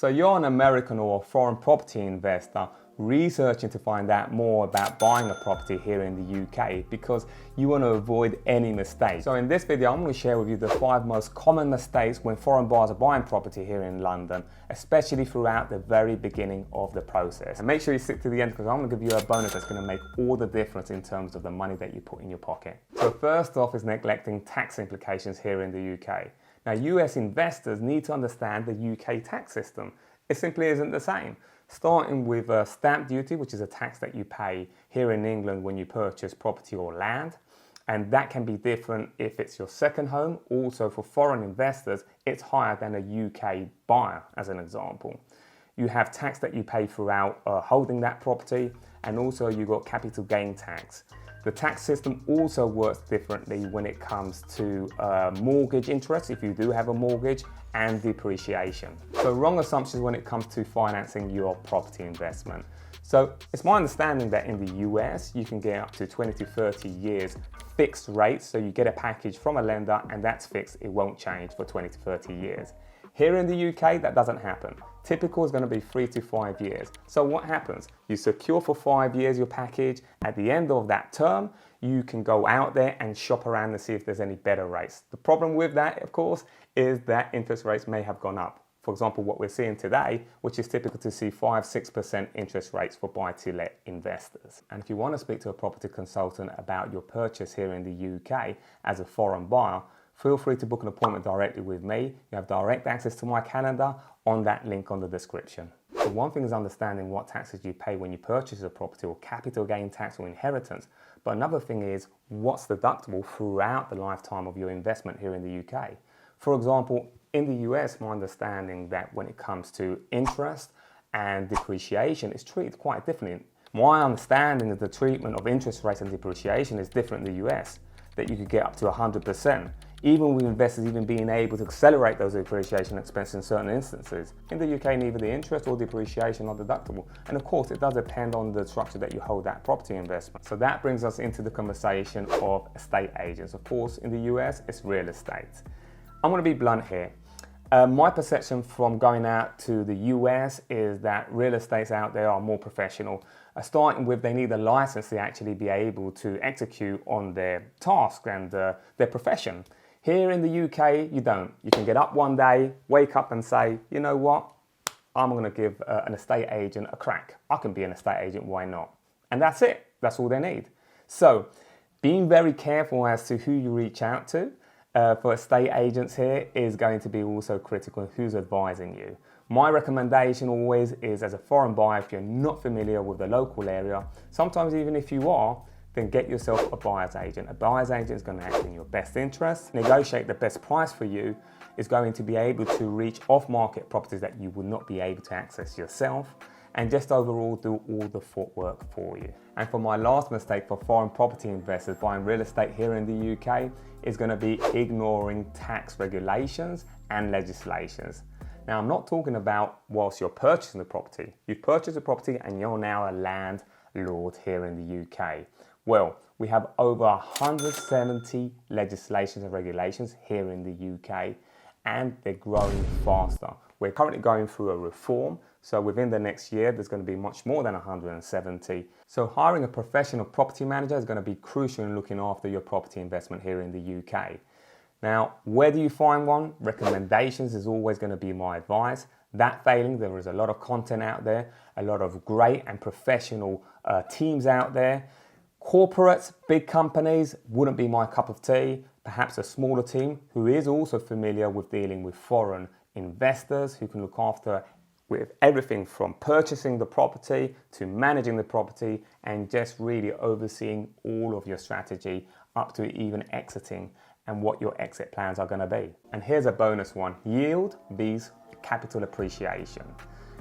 So you're an American or a foreign property investor researching to find out more about buying a property here in the UK because you want to avoid any mistakes. So in this video, I'm going to share with you the 5 most common mistakes when foreign buyers are buying property here in London, especially throughout the very beginning of the process. And make sure you stick to the end because I'm going to give you a bonus that's going to make all the difference in terms of the money that you put in your pocket. So first off is neglecting tax implications here in the UK. Now, US investors need to understand the UK tax system. It simply isn't the same. Starting with stamp duty, which is a tax that you pay here in England when you purchase property or land. And that can be different if it's your second home. Also for foreign investors, it's higher than a UK buyer, as an example. You have tax that you pay throughout holding that property, and also you've got capital gain tax. The tax system also works differently when it comes to mortgage interest, if you do have a mortgage, and depreciation. So wrong assumptions when it comes to financing your property investment. So it's my understanding that in the US, you can get up to 20 to 30 years fixed rates. So you get a package from a lender and that's fixed. It won't change for 20 to 30 years. Here in the UK, that doesn't happen. Typical is going to be 3 to 5 years. So what happens? You secure for 5 years your package. At the end of that term, you can go out there and shop around and see if there's any better rates. The problem with that, of course, is that interest rates may have gone up. For example, what we're seeing today, which is typical to see 5-6% interest rates for buy-to-let investors. And if you want to speak to a property consultant about your purchase here in the UK as a foreign buyer, feel free to book an appointment directly with me. You have direct access to my calendar on that link on the description. So one thing is understanding what taxes you pay when you purchase a property or capital gain tax or inheritance. But another thing is what's deductible throughout the lifetime of your investment here in the UK. For example, in the US, my understanding that when it comes to interest and depreciation, it's treated quite differently. My understanding of the treatment of interest rates and depreciation is different in the US, that you could get up to 100%. Even with investors even being able to accelerate those depreciation expenses in certain instances. In the UK, neither the interest or depreciation are deductible. And of course, it does depend on the structure that you hold that property investment. So that brings us into the conversation of estate agents. Of course, in the US, it's real estate. I'm going to be blunt here. My perception from going out to the US is that real estates out there are more professional. Starting with, they need a license to actually be able to execute on their task and their profession. Here in the UK, you don't. You can get up one day, wake up and say, you know what? I'm going to give an estate agent a crack. I can be an estate agent, why not? And that's it. That's all they need. So being very careful as to who you reach out to for estate agents here is going to be also critical, who's advising you. My recommendation always is, as a foreign buyer, if you're not familiar with the local area, sometimes even if you are, then get yourself a buyer's agent. A buyer's agent is going to act in your best interest, negotiate the best price for you, is going to be able to reach off-market properties that you would not be able to access yourself, and just overall do all the footwork for you. And for my last mistake for foreign property investors buying real estate here in the UK is going to be ignoring tax regulations and legislations. Now, I'm not talking about whilst you're purchasing the property. You've purchased a property and you're now a landlord here in the UK. Well, we have over 170 legislations and regulations here in the UK, and they're growing faster. We're currently going through a reform, so within the next year, there's going to be much more than 170. So hiring a professional property manager is going to be crucial in looking after your property investment here in the UK. Now, where do you find one? Recommendations is always going to be my advice. That failing, there is a lot of content out there, a lot of great and professional teams out there. Corporates, big companies wouldn't be my cup of tea. Perhaps a smaller team who is also familiar with dealing with foreign investors who can look after with everything from purchasing the property to managing the property and just really overseeing all of your strategy up to even exiting and what your exit plans are going to be. And here's a bonus one: yield vs capital appreciation.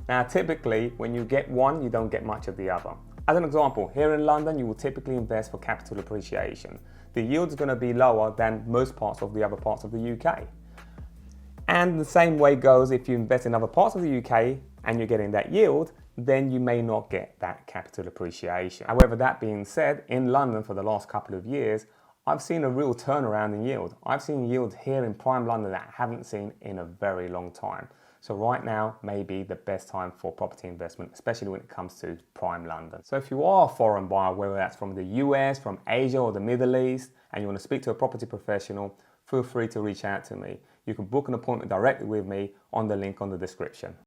Now, typically when you get one, you don't get much of the other. As an example, here in London, you will typically invest for capital appreciation. The yield is going to be lower than most parts of the other parts of the UK. And the same way goes if you invest in other parts of the UK and you're getting that yield, then you may not get that capital appreciation. However, that being said, in London for the last couple of years, I've seen a real turnaround in yield. I've seen yield here in prime London that I haven't seen in a very long time. So right now may be the best time for property investment, especially when it comes to prime London. So if you are a foreign buyer, whether that's from the US, from Asia or the Middle East, and you want to speak to a property professional, feel free to reach out to me. You can book an appointment directly with me on the link on the description.